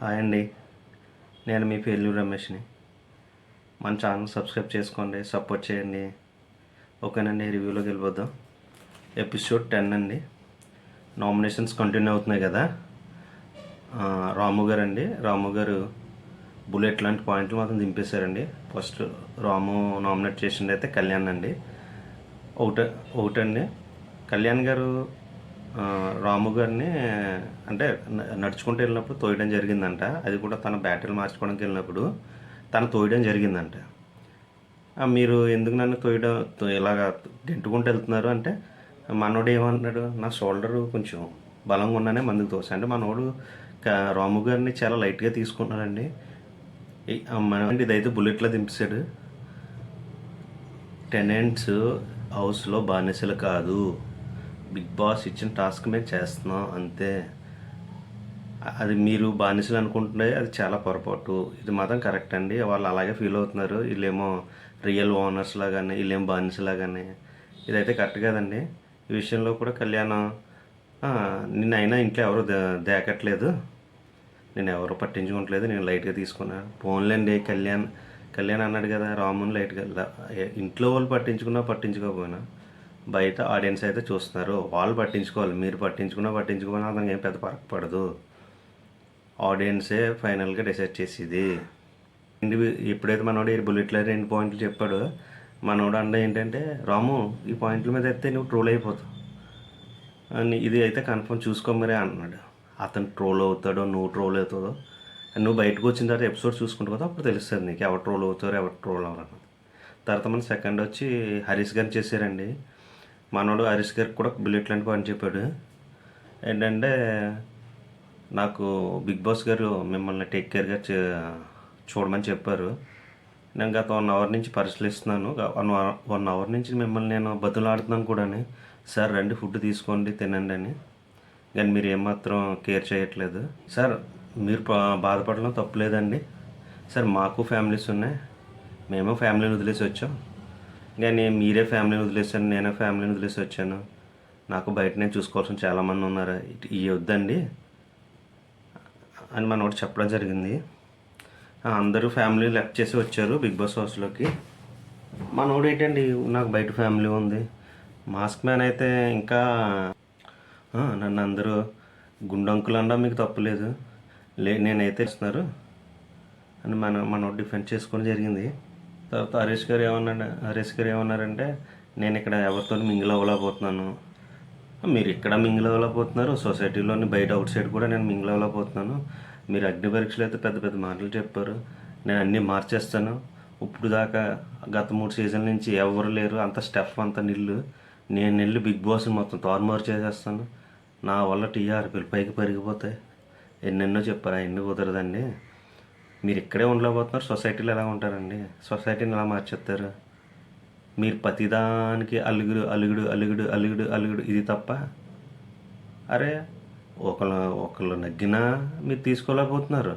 Hi అండి. నేను మీ పేర్లూరు రమేష్ని. మన ఛానల్ సబ్స్క్రైబ్ చేసుకోండి, సపోర్ట్ చేయండి. ఓకేనండి, రివ్యూలోకి వెళ్ళిపోదాం. ఎపిసోడ్ 10 అండి. నామినేషన్స్ కంటిన్యూ అవుతున్నాయి కదా. రాము గారు అండి, రాము గారు బుల్లెట్ లాంటి పాయింట్లు మాత్రం దింపేశారండి. ఫస్ట్ రాము నామినేట్ చేసింది అయితే కళ్యాణ్ అండి. ఒకటండి, కళ్యాణ్ గారు రాము గారిని అంటే నడుచుకుంటూ వెళ్ళినప్పుడు తోయడం జరిగిందంట. అది కూడా తన బ్యాటరీలు మార్చుకోవడానికి వెళ్ళినప్పుడు తను తోయడం జరిగిందంట. మీరు ఎందుకు నన్ను ఇలాగ గెంటుకుంటూ వెళ్తున్నారు అంటే, మనోడు ఏమన్నాడు, నా షోల్డరు కొంచెం బలంగా ఉన్నానే మందుకు తోసా అంటే మనోడు రాము గారిని చాలా లైట్గా తీసుకుంటున్నాడండి. ఇదైతే బుల్లెట్లో దింపేశాడు. టెనెంట్స్ హౌస్లో బానిసలు కాదు, బిగ్ బాస్ ఇచ్చిన టాస్క్ మేము చేస్తున్నాం అంతే. అది మీరు బానిసలు అనుకుంటుంటే అది చాలా పొరపాటు. ఇది మాత్రం కరెక్ట్ అండి. వాళ్ళు అలాగే ఫీల్ అవుతున్నారు. వీళ్ళేమో రియల్ ఓనర్స్ లాగానే, వీళ్ళేమో బానిసలాగానే. ఇదైతే కరెక్ట్ కాదండి. ఈ విషయంలో కూడా కళ్యాణం నిన్నైనా ఇంట్లో ఎవరు దేకట్లేదు, నేను ఎవరు పట్టించుకోవట్లేదు, నేను లైట్గా తీసుకున్నాను. ఫోన్లేండి, కళ్యాణ్ అన్నాడు కదా రాముని లైట్గా. ఇంట్లో వాళ్ళు పట్టించుకోకపోయినా బయట ఆడియన్స్ అయితే చూస్తున్నారు, వాళ్ళు పట్టించుకోవాలి. మీరు పట్టించుకోకపోయినా అతనికి ఏం పెద్ద ఫరక్ పడదు. ఆడియన్సే ఫైనల్గా డిసైడ్ చేసేది. ఎప్పుడైతే మనోడు బుల్లెట్లో 2 పాయింట్లు చెప్పాడో, మనోడు అండ ఏంటంటే, రాము ఈ పాయింట్ల మీద అయితే నువ్వు ట్రోల్ అయిపోతావు అని, ఇది అయితే కన్ఫర్మ్ చూసుకో మరే అన్నాడు. అతను ట్రోల్ అవుతాడో నువ్వు ట్రోల్ అవుతాడో నువ్వు బయటకు వచ్చిన తర్వాత ఎపిసోడ్ చూసుకుంటూ కదా అప్పుడు తెలుస్తుంది నీకు ఎవరు ట్రోల్ అవుతారో ఎవరు ట్రోల్ అవ్వరు. తర్వాత మన సెకండ్ వచ్చి హరీష్ గారిని చేశారండి. మనోడు హరీష్ గారికి కూడా బుల్లెట్ లాంటి పాయింట్ చెప్పాడు. ఏంటంటే, నాకు బిగ్ బాస్ గారు మిమ్మల్ని టేక్ కేర్గా చూడమని చెప్పారు. నేను గత 1 అవర్ నుంచి పరిశీలిస్తున్నాను. 1 అవర్ నుంచి మిమ్మల్ని నేను బతులాడుతున్నాను కూడా, సార్ రండి ఫుడ్ తీసుకోండి తినండి అని. కానీ మీరు ఏమాత్రం కేర్ చేయట్లేదు. సార్ మీరు బాధపడడం తప్పులేదండి. సార్ మాకు ఫ్యామిలీస్ ఉన్నాయి, మేము ఫ్యామిలీని వదిలేసి వచ్చాం. కానీ మీరే ఫ్యామిలీని వదిలేసాను, నేనే ఫ్యామిలీని వదిలేసి వచ్చాను. నాకు బయట నేను చూసుకోవాల్సిన చాలామంది ఉన్నారు, ఇవి వద్దండి అని మనోడు చెప్పడం జరిగింది. అందరూ ఫ్యామిలీ లెఫ్ట్ చేసి వచ్చారు బిగ్ బాస్ హౌస్లోకి. మనోడు ఏంటండి, నాకు బయట ఫ్యామిలీ ఉంది. మాస్క్ మ్యాన్ అయితే ఇంకా నన్ను అందరూ గుండంకులు అనడం మీకు తప్పులేదు, నేనైతే ఇస్తున్నారు అని మనోడు డిఫెండ్ చేసుకోవడం జరిగింది. తర్వాత హరీష్ గారు ఏమన్నారంటే, నేను ఇక్కడ ఎవరితో మింగిల్ అవ్వలేకపోతున్నాను. మీరు ఇక్కడ మింగిల్ అవ్వలేకపోతున్నారు, సొసైటీలోని బయట అవుట్ సైడ్ కూడా నేను మింగిల్ అవ్వలేకపోతున్నాను. మీరు అగ్ని పరీక్షలు అయితే పెద్ద పెద్ద మాటలు చెప్పారు, నేను అన్నీ మార్చేస్తాను. ఇప్పుడు దాకా గత 3 సీజన్ల నుంచి ఎవరు లేరు, అంత స్టెఫ్ అంత నిల్లు, నేను వెళ్ళి బిగ్ బాస్ని మొత్తం తారుమారు చేసేస్తాను. నా వల్ల టీఆర్పీలు పైకి పెరిగిపోతాయి, ఎన్నెన్నో చెప్పారు. అవన్నీ కుదరదండి. మీరు ఇక్కడే ఉండలేకపోతున్నారు, సొసైటీలో ఎలా ఉంటారండి? సొసైటీని ఎలా మార్చేస్తారు? మీరు ప్రతిదానికి అలుగుడు అలుగుడు అలుగుడు అలుగుడు అలుగుడు ఇది తప్ప, అరే ఒకళ్ళు నగ్గినా మీరు తీసుకోలేకపోతున్నారు,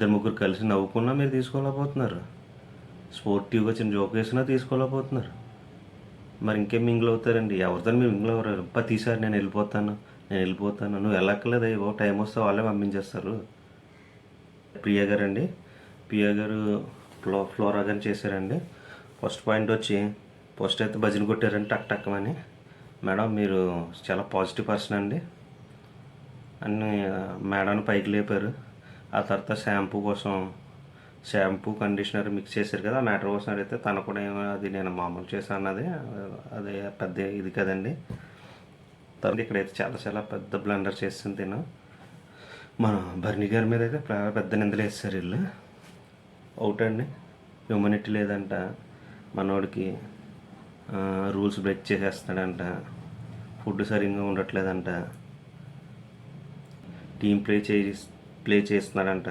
2-3 కలిసి నవ్వుకున్నా మీరు తీసుకోలేకపోతున్నారు, స్పోర్టివ్గా చిన్న జోక్ వేసినా తీసుకోలేకపోతున్నారు. మరి ఇంకేం మింగిల్ అవుతారండి? ఎవరితో మీరు మింగిల్ అవ్వరు. ప్రతిసారి నేను వెళ్ళిపోతాను నువ్వు వెళ్ళక్కర్లేదు, ఏవో టైం వస్తే వాళ్ళే పంపించేస్తారు. ప్రియా గారు ఫ్లోరా గారిని చేశారండి. ఫస్ట్ పాయింట్ వచ్చి, ఫస్ట్ అయితే భజన కొట్టారండి టక్ అని. మేడం మీరు చాలా పాజిటివ్ పర్సన్ అండి అని మేడాన్ని పైకి లేపారు. ఆ తర్వాత షాంపూ కండిషనర్ మిక్స్ చేశారు కదా, ఆ మ్యాటర్ కోసం అడిగితే తను కూడా అది నేను మామూలు చేశాను అన్నది, అది పెద్ద ఇది కదండి. తర్వాత ఇక్కడైతే చాలా పెద్ద బ్లండర్ చేస్తుంది తిను. మన బర్నీ గారి మీద అయితే పెద్ద నిందలు వేస్తారు వీళ్ళు. ఒకటండి, హ్యూమనిటీ లేదంట, మనోడికి రూల్స్ బ్రేక్ చేసేస్తాడంట, ఫుడ్ సరిగ్గా ఉండట్లేదంట, టీం ప్లే చేస్తున్నాడంట.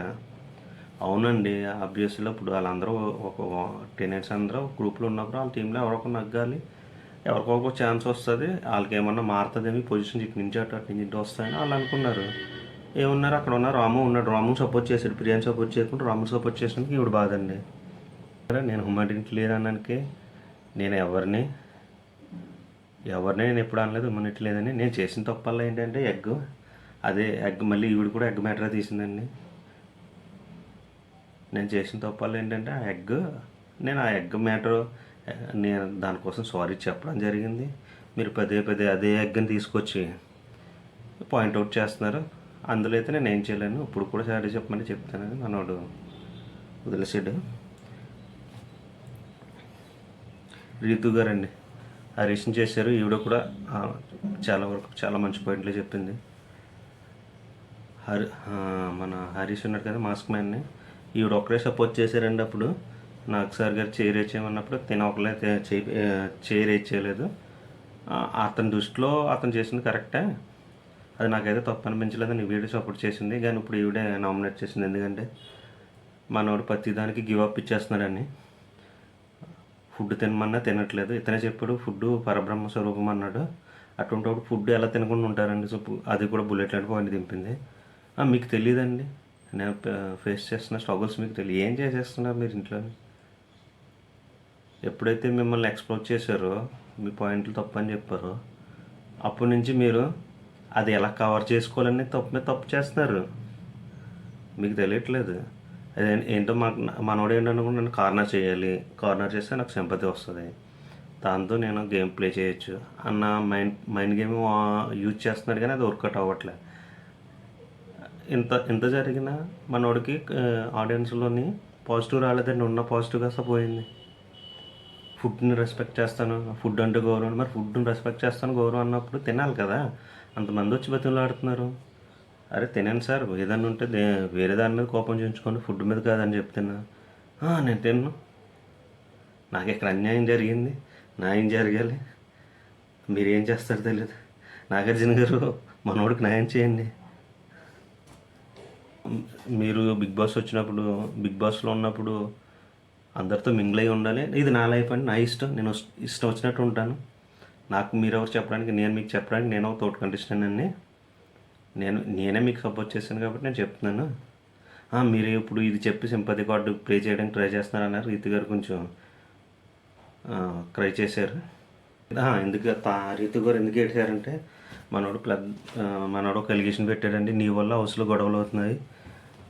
అవునండి, ఆబ్వియస్లో ఇప్పుడు వాళ్ళందరూ ఒక టెనెంట్స్ అందరూ గ్రూప్లో ఉన్నప్పుడు వాళ్ళ టీంలో ఎవరొకరు నగ్గాలి, ఎవరికొక ఛాన్స్ వస్తుంది, వాళ్ళకి ఏమన్నా మారుతుందేమి పొజిషన్ ఇటు నుంచి అటు వస్తాయని వాళ్ళు అనుకున్నారు. ఏమున్నారు, అక్కడ ఉన్న రాము ఉన్నాడు, రాముని సపోర్ట్ చేశాడు. ప్రియాని సపోర్ట్ చేయకుండా రాముని సపోర్ట్ చేసినందుకు ఇవిడు బాధ అండి. నేను హ్యూమానిటీ లేదన్నానికి నేను ఎవరిని నేను ఎప్పుడు అనలేదు హ్యూమానిటీ లేదని. నేను చేసిన తప్పల్లా ఏంటంటే ఎగ్ మళ్ళీ ఈవిడ కూడా ఎగ్ మ్యాటర్ తీసిందండి. నేను చేసిన తప్పులు ఏంటంటే నేను ఆ ఎగ్ మ్యాటర్ నేను దానికోసం సారీ చెప్పడం జరిగింది. మీరు పదే పదే అదే ఎగ్ని తీసుకొచ్చి పాయింట్అవుట్ చేస్తున్నారు. అందులో అయితే నేను ఏం చేయలేను. ఇప్పుడు కూడా సారీ చెప్పమని చెప్తానని మనోడు వదిలేసాడు. రీతు గారండి హరీష్ని చేశారు. ఈవిడ కూడా చాలా వరకు చాలా మంచి పాయింట్లు చెప్పింది. మన హరీష్ ఉన్నాడు కదా మాస్క్ మ్యాన్ని, ఈవిడ ఒక్కరే సపోర్ట్ చేశారండి. అప్పుడు నాకు సార్ గారు చైర్ వేసేయమన్నప్పుడు తిన ఒకలే చైర్ వేయలేదు. అతని దృష్టిలో అతను చేసింది కరెక్టే. అది నాకైతే తప్పు అనిపించలేదు. నీ వీడియో సపోర్ట్ చేసింది. కానీ ఇప్పుడు ఈవిడే నామినేట్ చేసింది. ఎందుకంటే మనోడు ప్రతిదానికి గివ్ అప్ ఇచ్చేస్తున్నాడని. ఫుడ్ తినమన్నా తినట్లేదు. ఇతనే చెప్పాడు ఫుడ్ పరబ్రహ్మ స్వరూపం అన్నాడు. అటువంటి ఫుడ్ ఎలా తినకుండా ఉంటారండి. సో అది కూడా బుల్లెట్ లాంటి పాయింట్ దింపింది. మీకు తెలియదండి నేను ఫేస్ చేస్తున్న స్ట్రగుల్స్ మీకు తెలియదు. ఏం చేసేస్తున్నారు మీరు ఇంట్లో? ఎప్పుడైతే మిమ్మల్ని ఎక్స్ప్లోర్ చేశారో, మీ పాయింట్లు తప్పని చెప్పారో, అప్పటి నుంచి మీరు అది ఎలా కవర్ చేసుకోవాలని తప్పు మీద తప్పు చేస్తున్నారు. మీకు తెలియట్లేదు. అదే ఏంటో మనోడు ఏంటనుకుంటే నన్ను కార్నర్ చేయాలి, కార్నర్ చేస్తే నాకు సింపతి వస్తుంది, దాంతో నేను గేమ్ ప్లే చేయొచ్చు అన్న మైండ్ గేమ్ యూజ్ చేస్తున్నాడు. కానీ అది వర్కౌట్ అవ్వట్లేదు. ఇంత జరిగినా మనోడికి ఆడియన్స్లోని పాజిటివ్ రాలేదండి. ఉన్న పాజిటివ్ కాస్త పోయింది. ఫుడ్ని రెస్పెక్ట్ చేస్తాను, ఫుడ్ అంటే గౌరవం. మరి ఫుడ్ని రెస్పెక్ట్ చేస్తాను గౌరవం అన్నప్పుడు తినాలి కదా. అంతమంది వచ్చి బతిలాడుతున్నారు. అరే తినండి సార్, ఏదన్నా ఉంటే వేరే దాని మీద కోపం చేయించుకోండి, ఫుడ్ మీద కాదని చెప్తున్నా. నేను తిన్ను. నాకు ఇక్కడ అన్యాయం జరిగింది, న్యాయం జరగాలి. మీరేం చేస్తారో తెలియదు. నాగార్జున గారు మనోడికి న్యాయం చేయండి. మీరు బిగ్ బాస్ వచ్చినప్పుడు, బిగ్ బాస్లో ఉన్నప్పుడు అందరితో మింగిల్ అయి ఉండాలి. ఇది నా లైఫ్ అండి, నా ఇష్టం. నేను ఇష్టం వచ్చినట్టు ఉంటాను. నాకు మీరెవరు చెప్పడానికి, నేను మీకు చెప్పడానికి నేను తోటి కంటెస్టెంట్ అండి. నేనే మీకు సపోర్ట్ చేశాను కాబట్టి నేను చెప్తున్నాను. మీరు ఇప్పుడు ఇది చెప్పి సింపతి కార్డు ప్లే చేయడానికి ట్రై చేస్తున్నారన్నారు. రీతు గారు కొంచెం ట్రై చేశారు. ఎందుకు రీతు గారు ఎందుకు ఏడ్చారంటే, మనోడు ఒక ఎలిగేషన్ పెట్టాడండి. నీ వల్ల హౌస్లో గొడవలు అవుతున్నాయి,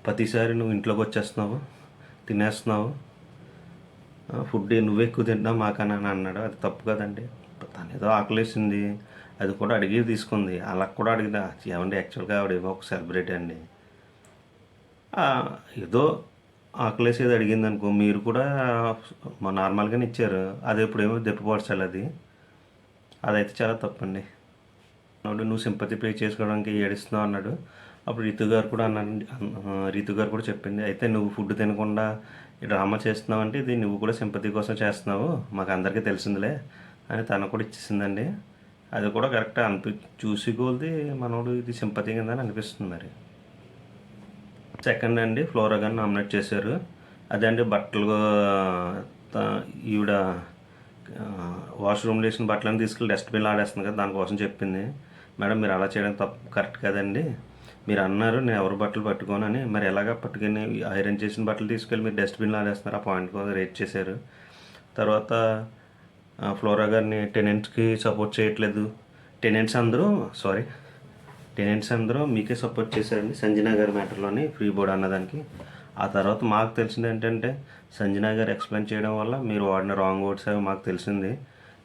ప్రతిసారి నువ్వు ఇంట్లోకి వచ్చేస్తున్నావు, తినేస్తున్నావు, ఫుడ్ నువ్వు ఎక్కువ తింటున్నావు మాకన్నా అన్నాడు. అది తప్పు కదండి. తను ఏదో ఆకలేసింది, అది కూడా అడిగి తీసుకుంది. అలా కూడా అడిగినా ఏమండి, యాక్చువల్గా ఆవిడ ఏమో ఒక సెలబ్రిటీ అండి. ఏదో ఆకలేసేది అడిగింది అనుకో, మీరు కూడా నార్మల్గానే ఇచ్చారు. అది ఇప్పుడేమో దెప్పిపరచాలి. అదైతే చాలా తప్పండి. నువ్వు సింపతి ప్లే చేసుకోవడానికి ఏడుస్తున్నావు అన్నాడు. అప్పుడు రీతు గారు కూడా రీతు గారు కూడా చెప్పింది, అయితే నువ్వు ఫుడ్ తినకుండా డ్రామా చేస్తున్నావు అంటే ఇది నువ్వు కూడా సింపతి కోసం చేస్తున్నావు, మాకు అందరికీ తెలిసిందిలే అని తను కూడా ఇచ్చేసిందండి. అది కూడా కరెక్ట్ చూసి కొలిది మనోడు ఇది సింపతి కింద అని అనిపిస్తుంది. మరి సెకండ్ అండి ఫ్లోరా గారిని నామినేట్ చేశారు. అదే అండి బట్టలు ఈవిడ వాష్రూమ్లో వేసిన బట్టలను తీసుకెళ్ళి డస్ట్బిన్లో ఆడేస్తుంది కదా, దానికోసం చెప్పింది. మేడం మీరు అలా చేయడం తప్పు, కరెక్ట్ కదండి. మీరు అన్నారు నేను ఎవరు బట్టలు పట్టుకోనని, మరి ఎలాగ పట్టుకుని ఐరన్ చేసిన బట్టలు తీసుకెళ్ళి మీరు డస్ట్బిన్లో ఆడేస్తున్నారు. ఆ పాయింట్ కూడా రేట్ చేశారు. తర్వాత ఫ్లోరా గారిని టెనెంట్స్కి సపోర్ట్ చేయట్లేదు, టెనెంట్స్ అందరూ మీకే సపోర్ట్ చేశారండి సంజనా గారి మ్యాటర్లోని ఫ్రీ బోర్డ్ అన్నదానికి. ఆ తర్వాత మాకు తెలిసింది ఏంటంటే, సంజనా గారు ఎక్స్ప్లెయిన్ చేయడం వల్ల మీరు వాడిన రాంగ్ వర్డ్స్ అవి మాకు తెలిసింది.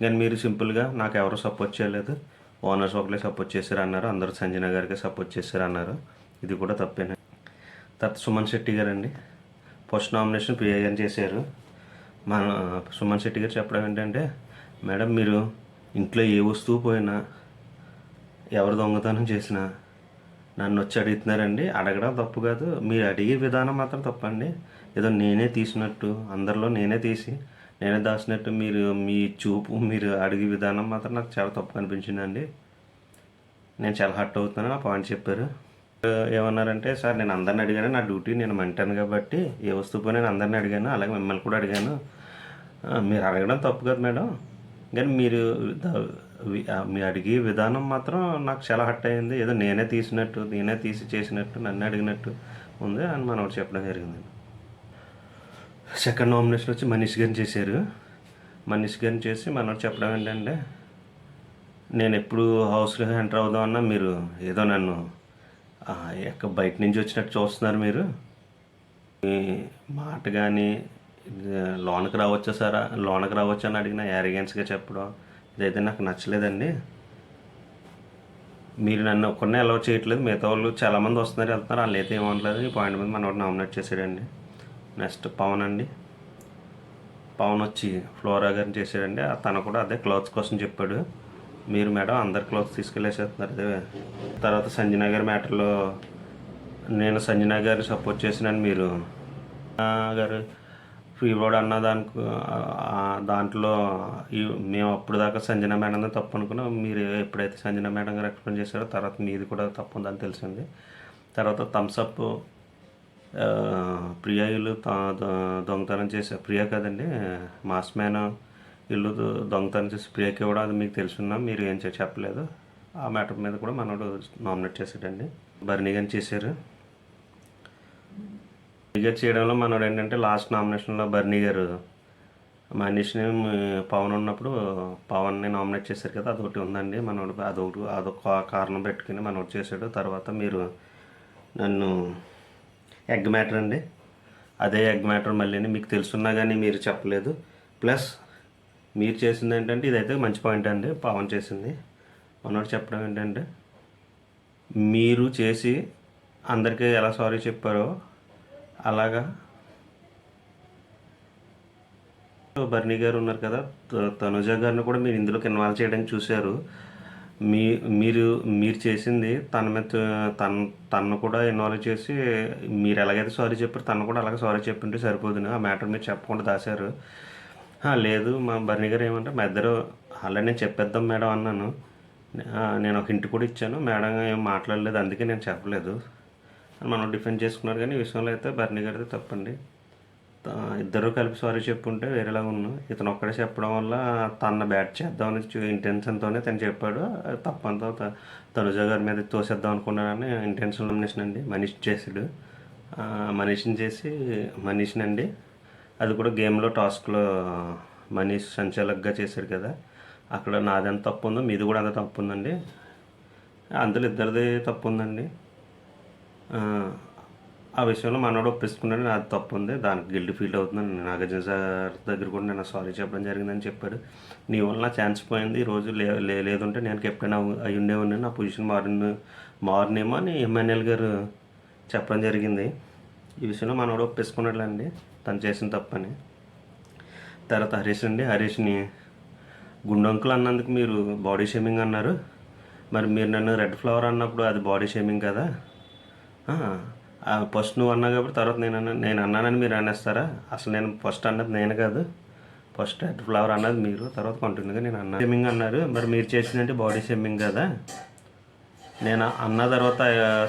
కానీ మీరు సింపుల్గా నాకు ఎవరు సపోర్ట్ చేయలేదు, ఓనర్స్ ఒకలే సపోర్ట్ చేశారు అన్నారు, అందరూ సంజనా గారికి సపోర్ట్ చేశారు అన్నారు. ఇది కూడా తప్పేనా. తర్వాత సుమన్ శెట్టి గారు అండి ఫస్ట్ నామినేషన్ ప్రియా గారిని చేశారు. మన సుమన్ శెట్టి గారు చెప్పడం ఏంటంటే, మేడం మీరు ఇంట్లో ఏ వస్తువు పోయినా, ఎవరు దొంగతనం చేసినా నన్ను వచ్చి అడుగుతున్నారండి. అడగడం తప్పు కాదు, మీరు అడిగే విధానం మాత్రం తప్పండి. ఏదో నేనే తీసినట్టు, అందరిలో నేనే తీసి నేనే దాచినట్టు మీ చూపు, మీరు అడిగే విధానం మాత్రం నాకు చాలా తప్పు అనిపించిందండి. నేను చాలా హర్ట్ అవుతున్నాను ఆ పాయింట్ చెప్పారు. ఏమన్నారంటే, సార్ నేను అందరిని అడిగాను, నా డ్యూటీ నేను మంటాను కాబట్టి ఏ వస్తువు పోయి నేను అందరిని అడిగాను, అలాగే మిమ్మల్ని కూడా అడిగాను. మీరు అడగడం తప్పు కదా మేడం, కానీ మీరు అడిగే విధానం మాత్రం నాకు చాలా హర్ట్ అయింది. ఏదో నేనే తీసి చేసినట్టు, నన్ను అడిగినట్టు ఉంది అని మనోడు చెప్పడం జరిగింది. సెకండ్ నామినేషన్ వచ్చి మనీష్ గారిని చేశారు. మనీష్ గారిని చేసి మనోడు చెప్పడం ఏంటంటే, నేను ఎప్పుడు హౌస్లో ఎంటర్ అవుదామన్నా మీరు ఏదో నన్ను బయట నుంచి వచ్చినట్టు చూస్తున్నారు. మీరు మీ మాట కానీ లోనకి రావచ్చా సారా, లోనకి రావచ్చా అని అడిగిన యారిగెన్స్గా చెప్పడం ఇదైతే నాకు నచ్చలేదండి. మీరు నన్ను ఒక్కడనే అలౌ చేయట్లేదు, మిగతా వాళ్ళు చాలామంది వస్తున్నారు వెళ్తున్నారు, వాళ్ళు అయితే ఏమనలేదు. ఈ పాయింట్ మీద మనోడు నామినేట్ చేశాడండి. నెక్స్ట్ పవన్ అండి. పవన్ వచ్చి ఫ్లోరా గారిని చేశాడండి. తను కూడా అదే క్లాత్స్ కోసం చెప్పాడు. మీరు మేడం అందరు క్లాత్స్ తీసుకెళ్ళేసేస్తున్నారు అదే. తర్వాత సంజన గారి మ్యాటర్లో నేను సంజన గారిని సపోర్ట్ చేసినాను, మీరు గారు ఫ్రీ బోర్డ్ అన్న దాంట్లో మేము అప్పుడు దాకా సంజన మేడం తప్పు అనుకున్నాం. మీరు ఎప్పుడైతే సంజన మేడం గారు ఎక్స్ప్లెయిన్ చేశారో తర్వాత మీది కూడా తప్పు ఉందని తెలిసింది. తర్వాత థమ్స్అప్ ప్రియాయులు దొంగతనం చేసే ప్రియా కదండి, మాస్ మ్యాన్ ఇల్లు దొంగతనం చేసి ప్రియాకి కూడా అది మీకు తెలుసున్నా, మీరు ఏం చెప్పలేదు. ఆ మ్యాటర్ మీద కూడా మనోడు నామినేట్ చేశాడండి. బర్నీ గారిని చేశారు. గారు చేయడంలో మనోడు ఏంటంటే లాస్ట్ నామినేషన్లో బర్నీ గారు మనీష్ని పవన్ ఉన్నప్పుడు పవన్ని నామినేట్ చేశారు కదా, అదొకటి ఉందండి. మనోడు అదొక కారణం పెట్టుకుని మనోడు చేశాడు. తర్వాత మీరు నన్ను ఎగ్ మ్యాటర్ అండి, అదే ఎగ్ మ్యాటర్ మళ్ళీ మీకు తెలుసున్నా కానీ మీరు చెప్పలేదు. ప్లస్ మీరు చేసింది ఏంటంటే ఇదైతే మంచి పాయింట్ అండి. పవన్ చేసింది మనోడు చెప్పడం ఏంటంటే మీరు చేసి అందరికీ ఎలా సారీ చెప్పారో అలాగా బర్నీ గారు ఉన్నారు కదా, తనుజ గారిని కూడా మీరు ఇందులోకి ఇన్వాల్వ్ చేయడానికి చూశారు. మీరు చేసింది తన మీద తను కూడా ఇన్వాల్వ్ చేసి మీరు ఎలాగైతే సారీ చెప్పారు తను కూడా అలాగే సారీ చెప్పింటే సరిపోదు. ఆ మ్యాటర్ మీరు చెప్పకుండా దాశారు. లేదు మా బర్నీ గారు ఏమంటే మా ఇద్దరు ఆల్రెడీ నేను చెప్పేద్దాం మేడం అన్నాను. నేను ఒక హింట్ కూడా ఇచ్చాను, మేడం ఏం మాట్లాడలేదు, అందుకే నేను చెప్పలేదు అని మనం డిఫెండ్ చేసుకున్నారు. కానీ ఈ విషయంలో అయితే బర్నీ గారిది తప్పండి. ఇద్దరు కలిపి సారీ చెప్పుంటే వేరేలాగా ఉన్నాను. ఇతను ఒక్కడే చెప్పడం వల్ల తన బ్యాట్ చేద్దామని ఇంటెన్షన్తోనే తను చెప్పాడు. తప్పంతా తనుజ గారి మీద తోసేద్దాం అనుకున్నానని ఇంటెన్షన్ నామినేషన్ అండి. మనీష్ చేసాడు, మనీష్ని అండి. అది కూడా గేమ్లో టాస్క్లో మనీష్ సంచాలకుగా చేశాడు కదా, అక్కడ నాదెంత తప్పు ఉందో మీది కూడా అంత తప్పు ఉందండి. అందులో ఇద్దరిది తప్పు ఉందండి. ఆ విషయంలో మనోడు ఒప్పిస్తున్నాడు, నాది తప్పు ఉంది, దానికి గిల్టీ ఫీల్ అవుతున్నాను. నాగార్జున సార్ దగ్గర కూడా నేను సారీ చెప్పడం జరిగిందని చెప్పాడు. నీ వల్ల నా ఛాన్స్ పోయింది, ఈరోజు లేదంటే నేను కెప్టెన్ అయి ఉండేవాడిని, నా పొజిషన్ మారినేమో అని ఎంఎన్ఎల్ గారు చెప్పడం జరిగింది. ఈ విషయంలో మనోడు ఒప్పేసుకున్నాడులేండి తను చేసిన తప్పని. తర్వాత హరీష్ని గుండొంకులు అన్నందుకు మీరు బాడీ షేమింగ్ అన్నారు. మరి మీరు నన్ను రెడ్ ఫ్లవర్ అన్నప్పుడు అది బాడీ షేమింగ్ కదా. ఫస్ట్ నువ్వు అన్నావు కాబట్టి తర్వాత నేను అన్నానని మీరు అనేస్తారా? అసలు నేను ఫస్ట్ అన్నది నేను కాదు, ఫస్ట్ రెడ్ ఫ్లవర్ అన్నది మీరు, తర్వాత కంటిన్యూగా నేను అన్నా షేమింగ్ అన్నారు. మరి మీరు చేసిందంటే బాడీ షేమింగ్ కదా. నేను అన్న తర్వాత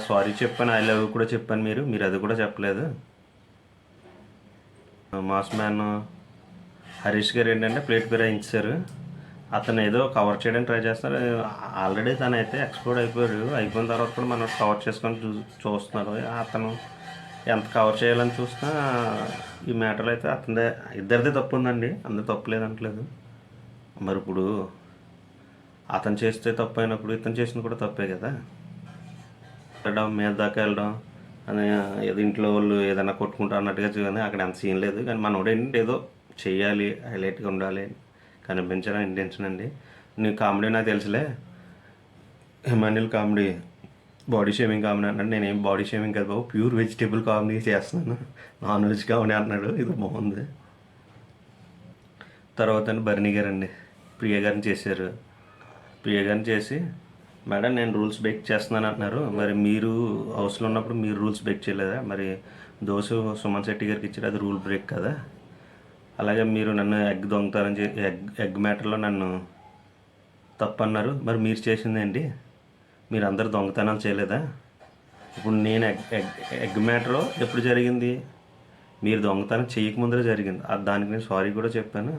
సారీ చెప్పాను, ఐ లవ్ కూడా చెప్పాను, మీరు అది కూడా చెప్పలేదు. మాస్ మ్యాన్ హరీష్ గారు ఏంటంటే ప్లేట్ ఫిరాయించారు. అతను ఏదో కవర్ చేయడానికి ట్రై చేస్తున్నారు. ఆల్రెడీ తను అయితే ఎక్స్ప్లోర్ అయిపోయిన తర్వాత కూడా మనం కవర్ చేసుకొని చూస్తున్నారు. అతను ఎంత కవర్ చేయాలని చూసినా ఈ మ్యాటర్లో అయితే ఇద్దరిదే తప్పు ఉందండి, అందరు తప్పు లేదంటలేదు. మరి ఇప్పుడు అతను చేస్తే తప్పు అయినప్పుడు ఇతను చేసిన కూడా తప్పే కదా. వెళ్ళడం మీద దాకా వెళ్ళడం అని ఏదో ఇంట్లో వాళ్ళు ఏదైనా కొట్టుకుంటారు అన్నట్టుగా చూడండి, అక్కడ అంత సీన్ లేదు. కానీ మనోడు ఏంటంటే ఏదో చెయ్యాలి, హైలైట్గా ఉండాలి, కనిపించడం ఇంటెన్షన్ అండి. నీ కామెడీ నాకు తెలుసులే, Emmanuel comedy body shaming comedy అన్నాడు. నేనేం బాడీ షేమింగ్ కాదు బాబు, ప్యూర్ వెజిటేబుల్ కామెడీ చేస్తున్నాను, నాన్ వెజ్ కామెడీ అన్నాడు. ఇది బాగుంది. తర్వాత బర్నీ గారు అండి ప్రియ గారిని చేశారు. ప్రియ గారిని చేసి మేడం నేను రూల్స్ బ్రేక్ చేస్తున్నాను అంటున్నారు. మరి మీరు హౌస్లో ఉన్నప్పుడు మీరు రూల్స్ బ్రేక్ చేయలేదా? మరి దోశ సుమన్ శెట్టి గారికి ఇచ్చారు, అది రూల్ బ్రేక్ కదా. అలాగే మీరు నన్ను ఎగ్ దొంగతారని ఎగ్ మ్యాటర్లో నన్ను తప్పన్నారు. మరి మీరు చేసిందేంటి? మీరు అందరు దొంగతనాలు చేయలేదా? ఇప్పుడు నేను ఎగ్ మ్యాటర్లో ఎప్పుడు జరిగింది? మీరు దొంగతనం చేయకముందరే జరిగింది. దానికి నేను సారీ కూడా చెప్పాను.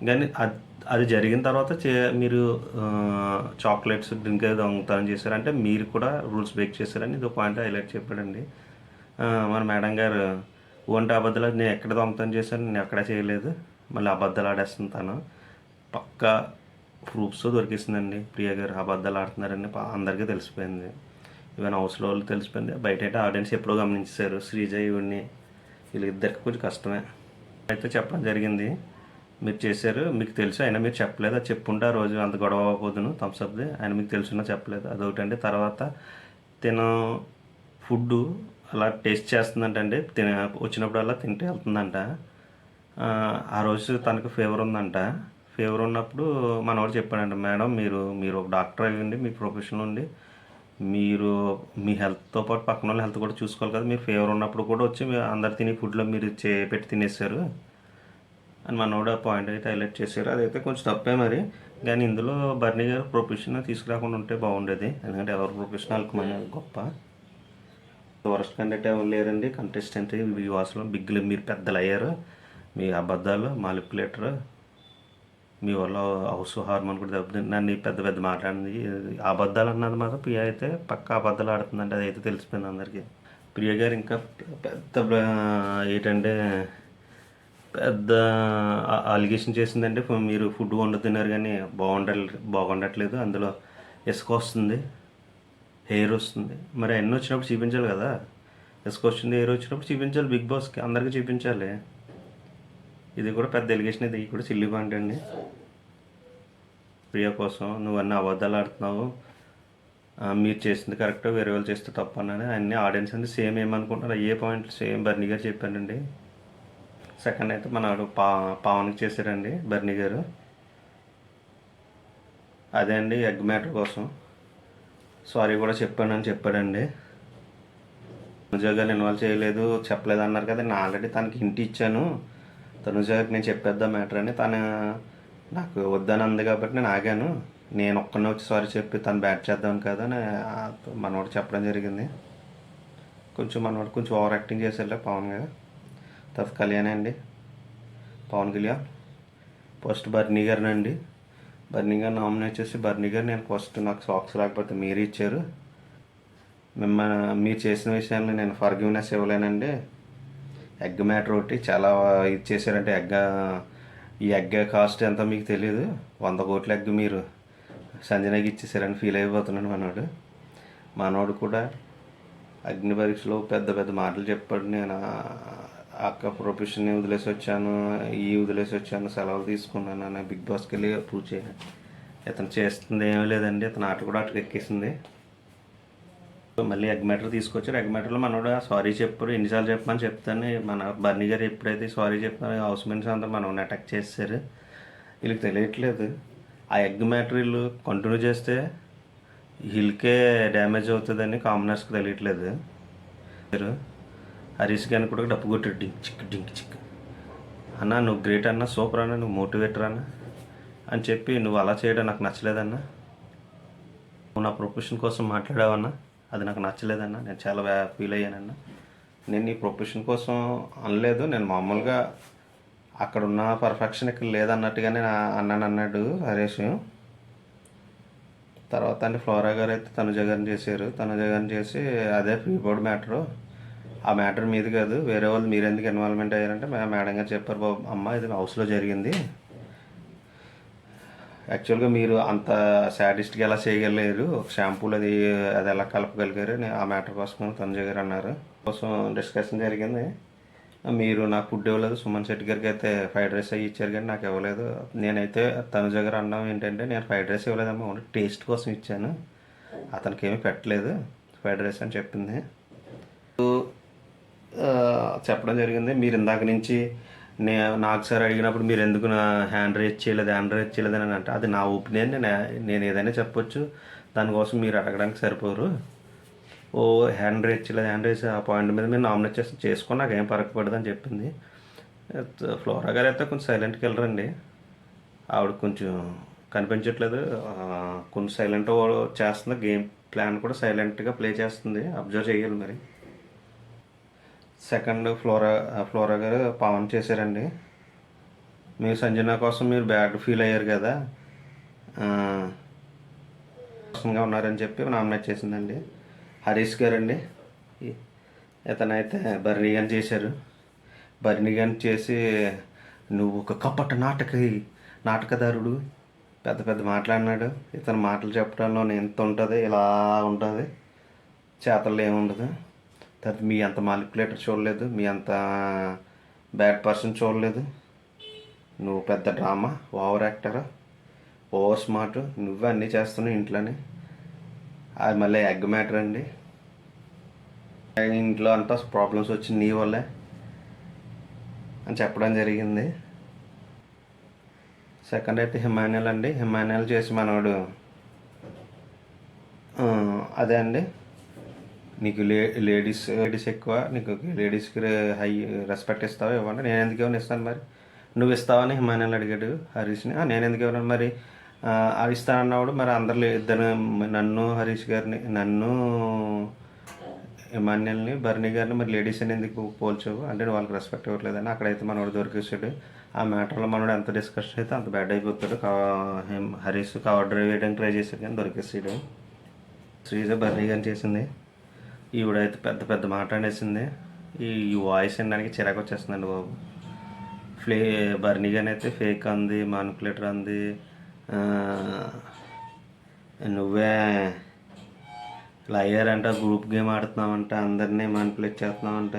కానీ అది జరిగిన తర్వాత మీరు చాక్లెట్స్ డ్రింక్ దొంగతనం చేశారంటే మీరు కూడా రూల్స్ బ్రేక్ చేశారని ఇది పాయింట్ హైలైట్ చెప్పాడండి. మన మేడం గారు ఒంటి అబద్ధాలు నేను ఎక్కడ దొంగతనం చేశాను, నేను ఎక్కడ చేయలేదు, మళ్ళీ అబద్ధాలు ఆడేస్తుంది తను. పక్కా ప్రూఫ్స్ దొరికిస్తుందండి. ప్రియ గారు అబద్ధాలు ఆడుతున్నారని అందరికీ తెలిసిపోయింది. ఈవెన్ హౌస్లో వాళ్ళు తెలిసిపోయింది, బయట ఆడియన్స్ ఎప్పుడో గమనించారు. శ్రీజ ఇవన్నీ వీళ్ళిద్దరికి కొంచెం కష్టమే. అయితే చెప్పడం జరిగింది, మీరు చేశారు, మీకు తెలుసు, అయినా మీరు చెప్పలేదు. అది చెప్పుంటే ఆ రోజు అంత గొడవ అవ్వకపోదును థమ్స్అప్ది. ఆయన మీకు తెలుసున్నా చెప్పలేదు, అదొకటండి. తర్వాత తిను ఫుడ్డు అలా టేస్ట్ చేస్తుందంటండి, వచ్చినప్పుడల్లా తింటే వెళ్తుందంట. ఆ రోజు తనకు ఫీవర్ ఉందంట. ఫీవర్ ఉన్నప్పుడు మనవాడు చెప్పాడంట, మేడం మీరు ఒక డాక్టర్ అయ్యండి, మీ ప్రొఫెషన్ ఉండి మీరు మీ హెల్త్తో పాటు పక్కన వాళ్ళ హెల్త్ కూడా చూసుకోవాలి కదా, మీరు ఫీవర్ ఉన్నప్పుడు కూడా వచ్చి అందరు తినే ఫుడ్లో మీరు పెట్టి తినేశారు అని మనోడు ఆ పాయింట్ అయితే హైలైట్ చేశారు. అదైతే కొంచెం తప్పే మరి. కానీ ఇందులో బర్నీ గారు ప్రొఫెషన్ తీసుకురాకుండా ఉంటే బాగుండేది, ఎందుకంటే ఎవరి ప్రొఫెషన్ వాళ్ళకి మన గొప్ప. వరస్ట్ కంటెంట్ ఎవరు లేరండి, కంటెస్టెంట్ ఈ వాసలో బిగ్గులు మీరు పెద్దలు అయ్యారు. మీ అబద్ధాలు మాలిపులేటర్, మీ వల్ల హౌస్ హార్మోన్ కూడా దెబ్బతింది. నన్ను పెద్ద పెద్ద మాట్లాడింది అబద్ధాలు అన్నది మాత్రం ప్రియ అయితే పక్క అబద్ధాలు ఆడుతుందంటే అదైతే తెలిసిపోయింది అందరికీ. ప్రియ గారు ఇంకా పెద్ద ఏంటంటే పెద్ద అలిగేషన్ చేసిందంటే, మీరు ఫుడ్ వండుతున్నారు కానీ బాగుండట్లేదు, అందులో ఇసుక వస్తుంది, హెయిర్ వస్తుంది. మరి అన్నీ వచ్చినప్పుడు చూపించాలి కదా, ఇసుక వచ్చింది, హెయిర్ వచ్చినప్పుడు చూపించాలి, బిగ్ బాస్కి అందరికీ చూపించాలి. ఇది కూడా పెద్ద ఎలిగేషన్, ఇది కూడా సిల్లీ పాయింట్ అండి. ప్రియ కోసం నువ్వు అన్నీ అబద్ధాలు ఆడుతున్నావు, మీరు చేసింది కరెక్ట్, వేరే వాళ్ళు చేస్తే తప్పు అన్నది అన్ని ఆడియన్స్ అండి సేమ్ ఏమనుకుంటున్నారు, ఏ పాయింట్లు సేమ్ బర్నీ గారు చెప్పానండి. సెకండ్ అయితే మన పావన్కి చేశారండి బర్నీ గారు, అదే అండి ఎగ్ మ్యాటర్ కోసం సారీ కూడా చెప్పానని చెప్పాడండి. తనుజ గారు ఇన్వాల్వ్ చేయలేదు చెప్పలేదు అన్నారు కదా, నేను ఆల్రెడీ తనకి ఇంటి ఇచ్చాను, తనుజ గారికి నేను చెప్పేద్దాం మ్యాటర్ అని. తను నాకు వద్దని అంది కాబట్టి నేను ఆగాను, నేను ఒక్కనే వచ్చి సారీ చెప్పి తను బ్యాట్ చేద్దాం కదా అని మనవాడు చెప్పడం జరిగింది. మనవాడు కొంచెం ఓవర్ యాక్టింగ్ చేశారులే పవన్ గారు. తర్వాత కళ్యాణ్ అండి, పవన్ కళ్యాణ్ ఫస్ట్ బర్నీ గారినండి, బర్నీ గారు నామినేట్ చేసి, బర్నీ గారు నేను ఫస్ట్ నాకు సాక్స్ రాకపోతే మీరు ఇచ్చారు, మీరు చేసిన విషయాన్ని నేను ఫర్గివ్నెస్ ఇవ్వలేనండి, ఎగ్ మ్యాటర్ ఒకటి చాలా ఇది చేశారంటే ఈ ఎగ్ కాస్ట్ ఎంత మీకు తెలియదు, 100 కోట్ల ఎగ్ మీరు సంజనకి ఇచ్చేసారని ఫీల్ అయిపోతున్నాడు మనోడు కూడా అగ్ని పరీక్షలో పెద్ద పెద్ద మాటలు చెప్పాడు. నేను అక్క ప్రొఫెషన్ని వదిలేసి వచ్చాను, వదిలేసి వచ్చాను, సెలవులు తీసుకున్నాను అని బిగ్ బాస్కి వెళ్ళి ప్రూవ్ చేయాలి. ఇతను చేస్తుంది ఏమీ లేదండి, ఇతను ఆట కూడా అటుకు ఎక్కేసింది. మళ్ళీ ఎగ్ మ్యాటర్ తీసుకొచ్చారు, ఎగ్ మ్యాటర్లో మనోడు సారీ చెప్పారు, ఎన్నిసార్లు చెప్పమని చెప్తాను. మన బర్నీ గారు ఎప్పుడైతే సారీ చెప్పారో హౌస్ మెంట్స్ అంతా మనోడిని అటాక్ చేశారు. వీళ్ళకి తెలియట్లేదు ఆ ఎగ్ మ్యాటర్ వీళ్ళు కంటిన్యూ చేస్తే వీళ్ళకే డ్యామేజ్ అవుతుందని కామనర్స్కి తెలియట్లేదు. హరీష్ గారిని కూడా డప్పు కొట్టాడు, డింక్ చిక్ అన్న, నువ్వు గ్రేట్ అన్న, సూపర్ అన్న, నువ్వు మోటివేటర్ అన్న అని చెప్పి, నువ్వు అలా చేయడం నాకు నచ్చలేదన్నా, నువ్వు నా ప్రొఫెషన్ కోసం మాట్లాడావన్నా, అది నాకు నచ్చలేదన్నా, నేను చాలా ఫీల్ అయ్యానన్నా, నేను నీ ప్రొఫెషన్ కోసం అనలేదు, నేను మామూలుగా అక్కడ ఉన్న పర్ఫెక్షన్ ఇక్కడ లేదన్నట్టుగానే అన్నాడు హరీష్. తర్వాత అండి ఫ్లోరా గారు అయితే తనుజ గారిని చేశారు, తనుజ గారిని చేసి అదే ఫ్రీ బోర్డ్ మ్యాటరు, ఆ మ్యాటర్ మీది కాదు, వేరే వాళ్ళు మీరు ఎందుకు ఇన్వాల్వ్మెంట్ అయ్యారంటే మేడం గారు చెప్పారు, బాబు అమ్మ ఇది హౌస్లో జరిగింది, యాక్చువల్గా మీరు అంత సాడిస్ట్గా ఎలా చేయగలేరు, షాంపూలు అది ఎలా కలపగలిగారు ఆ మ్యాటర్ కోసం తనుజ గారు అన్నారు. కోసం డిస్కషన్ జరిగింది. మీరు నాకు ఫుడ్ ఇవ్వలేదు, సుమన్ శెట్టి గారికి అయితే ఫ్రైడ్ రైస్ అవి ఇచ్చారు కానీ నాకు ఇవ్వలేదు. నేనైతే తనుజ గారు అన్నాం ఏంటంటే, నేను ఫ్రైడ్ రైస్ ఇవ్వలేదమ్మా, ఓన్లీ టేస్ట్ కోసం ఇచ్చాను, అతనికి ఏమీ పెట్టలేదు ఫ్రైడ్ రైస్ అని చెప్పింది. చెప్పడం జరిగింది, మీరు ఇందాక నుంచి నాకు సార్ అడిగినప్పుడు మీరు ఎందుకు నా హ్యాండ్ రేజ్ చేయలేదు అని అంటే, అది నా ఒపీనియన్, నేను ఏదైనా చెప్పొచ్చు, దానికోసం మీరు అడగడానికి సరిపోరు. హ్యాండ్ రేజ్ ఆ పాయింట్ మీద మీరు నామినేట్ చేసుకొని నాకు ఏం పడదు అని చెప్పింది. ఫ్లోరా గారు అయితే కొంచెం సైలెంట్కి వెళ్ళరండి, ఆవిడ కొంచెం కనిపించట్లేదు, కొంచెం సైలెంట్ చేస్తుంది, గేమ్ ప్లాన్ కూడా సైలెంట్గా ప్లే చేస్తుంది, అబ్జర్వ్ చేయాలి మరి. సెకండ్ ఫ్లోరా గారు పవన్ చేశారండి, మీరు సంజన కోసం మీరు బ్యాడ్ ఫీల్ అయ్యారు కదా, ఉన్నారని చెప్పి నామినేట్ చేసిందండి. హరీష్ గారండి, ఇతనైతే బర్నీ గారిని చేశారు, బర్నీ గారిని చేసి నువ్వు ఒక కపట నాటకదారుడు పెద్ద పెద్ద మాట్లాడినాడు, ఇతను మాటలు చెప్పడంలో ఎంత ఉంటుంది, ఇలా ఉంటుంది, చేతల్లో ఏముండదు, తర్వాత మీ అంత మాలిక్యులేటర్ చూడలేదు, మీ అంత బ్యాడ్ పర్సన్ చూడలేదు. నువ్వు పెద్ద drama, over actor, over smart, నువ్వే అన్నీ చేస్తున్నావు ఇంట్లోనే. అది మళ్ళీ ఎగ్ మ్యాటర్ అండి. ఇంట్లో అంతా ప్రాబ్లమ్స్ వచ్చింది నీ వల్లే అని చెప్పడం జరిగింది. సెకండ్ అయితే హిమానియల్ అండి. హిమానియల్ చేసి మనోడు అదే అండి, నీకు లేడీస్ ఎక్కువ, నీకు లేడీస్కి హై రెస్పెక్ట్ ఇస్తావా ఇవ్వండి. నేను ఎందుకు ఇవ్వను, ఇస్తాను మరి. నువ్వు ఇస్తావని హిమానియల్ అడిగాడు హరీష్ని. నేను ఎందుకు ఇవ్వను మరి, అవి ఇస్తానన్నవాడు. మరి అందరు ఇద్దరు, నన్ను హరీష్ గారిని, నన్ను హిమానియల్ని, బర్నీ గారిని మరి లేడీస్ అని ఎందుకు పోల్చావు అంటే వాళ్ళకి రెస్పెక్ట్ ఇవ్వట్లేదని అక్కడైతే మనోడు దొరికేసాడు. ఆ మ్యాటర్లో మనోడు ఎంత డిస్కషన్ అయితే అంత బ్యాడ్ అయిపోతాడు. హరీష్ కవర్ డ్రైవ్ వేయడానికి ట్రై చేశాడు కానీ దొరికేసాడు. శ్రీజ బర్నీ గారిని చేసింది. ఈవిడైతే పెద్ద పెద్ద మాట్లాడేసింది. ఈ వాయిస్ వినడానికి చిరాకు వచ్చేస్తుందండి బాబు. బర్నీ గారిని అయితే ఫేక్ అంది, మానిపులేటర్ అంది, నువ్వే లయర్ గ్రూప్ గేమ్ ఆడుతున్నావంట, అందరినీ మానిపులేట్ చేస్తున్నావంట,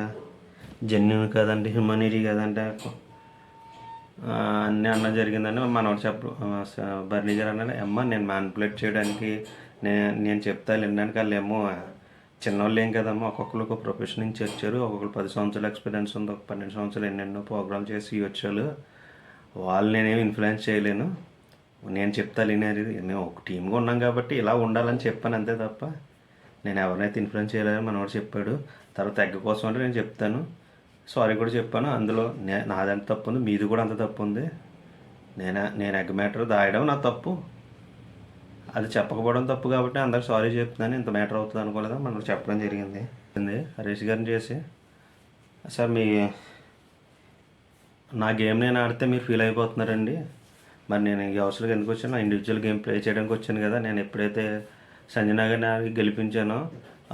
జెన్యున్ కదండి, హ్యూమనిటీ కదంటే అన్నీ అన్న జరిగిందని మనోడు బర్నీ గారు అన్నాడు. అమ్మ నేను మానిపులేట్ చేయడానికి నేను చెప్తా వినడానికి వాళ్ళు ఏమో చిన్నవాళ్ళు ఏం కదమ్మా, ఒక్కొక్కరు ఒక ప్రొఫెషన్ నుంచి వచ్చారు. ఒక్కొక్కరు 10 సంవత్సరాల ఎక్స్పీరియన్స్ ఉంది, ఒక 12 సంవత్సరాలు ఎన్నెన్నో ప్రోగ్రామ్ చేసి వచ్చారు. వాళ్ళు నేనేమి ఇన్ఫ్లుయెన్స్ చేయలేను, నేను చెప్తా వినేది. మేము ఒక టీమ్గా ఉన్నాం కాబట్టి ఇలా ఉండాలని చెప్పాను అంతే తప్ప నేను ఎవరినైతే ఇన్ఫ్లుయెన్స్ చేయలేదని మనోడు చెప్పాడు. తర్వాత ఎగ్గ కోసం అంటే నేను చెప్తాను, సారీ కూడా చెప్పాను. అందులో నాదంత తప్పు ఉంది, మీది కూడా అంత తప్పు ఉంది. నేను ఎగ్ మ్యాటర్ దాయడం నా తప్పు, అది చెప్పకపోవడం తప్పు కాబట్టి అందరికి సారీ చెప్తున్నాను. ఇంత మ్యాటర్ అవుతుంది అనుకోలేదా మనకు చెప్పడం జరిగింది. హరీష్ గారిని చేసి, సార్ నా గేమ్ నేను ఆడితే మీరు ఫీల్ అయిపోతున్నారండి, మరి నేను ఈ అవసరం ఎందుకు వచ్చాను, నా ఇండివిజువల్ గేమ్ ప్లే చేయడానికి వచ్చాను కదా. నేను ఎప్పుడైతే సంజనా గారిని గెలిపించానో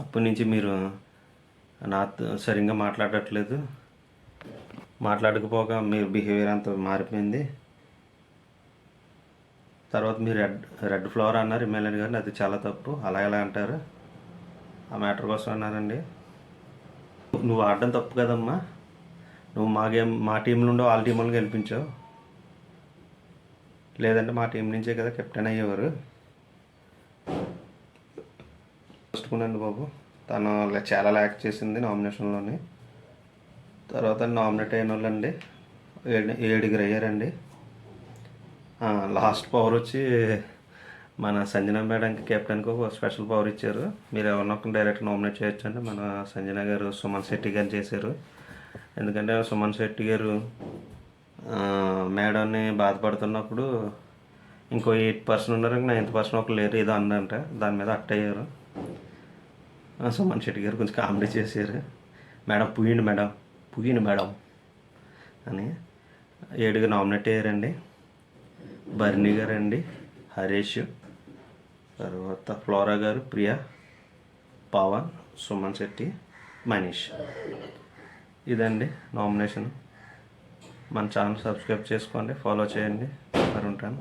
అప్పటి నుంచి మీరు నాతో సరిగ్గా మాట్లాడట్లేదు, మాట్లాడకపోగా మీ బిహేవియర్ అంతా మారిపోయింది. తర్వాత మీరు రెడ్ ఫ్లవర్ అన్నారు ఎమ్మెల్యే గారిని, అది చాలా తప్పు, అలా ఎలా అంటారు, ఆ మ్యాటర్ కోసం అన్నారండి. నువ్వు ఆడడం తప్పు కదమ్మా, నువ్వు మా టీం నుండి వాళ్ళ టీం వాళ్ళని గెలిపించావు, లేదంటే మా టీం నుంచే కదా కెప్టెన్ అయ్యేవారు. చూసుకున్నాను బాబు, తను చాలా ల్యాక్ చేసింది నామినేషన్లోని. తర్వాత నామినేట్ అయిన వాళ్ళండి 7 అయ్యారండి. లాస్ట్ పవర్ వచ్చి మన సంజన మేడంకి కెప్టెన్కి ఒక స్పెషల్ పవర్ ఇచ్చారు. మీరు ఎవరినొక్క డైరెక్ట్ నామినేట్ చేయొచ్చు అంటే మన సంజన గారు సుమన్ శెట్టి గారిని చేశారు. ఎందుకంటే సుమన్ శెట్టి గారు మేడంని బాధపడుతున్నప్పుడు ఇంకో 8% ఉన్నారు, 9% ఒకరు లేరు ఏదో అందంట, దాని మీద అయ్యారు. సుమన్ శెట్టి గారు కొంచెం కామెడీ చేశారు. మేడం పుయ్యండి మేడం అని. 7 నామినేట్ అయ్యారండి. బర్నీ గారండి, హరీష్, తర్వాత ఫ్లోరా గారు, ప్రియా, పవన్, సుమన్ శెట్టి, మనీష్. ఇదండి నామినేషన్. మన ఛానల్ సబ్స్క్రైబ్ చేసుకోండి, ఫాలో చేయండి. మరి ఉంటాను.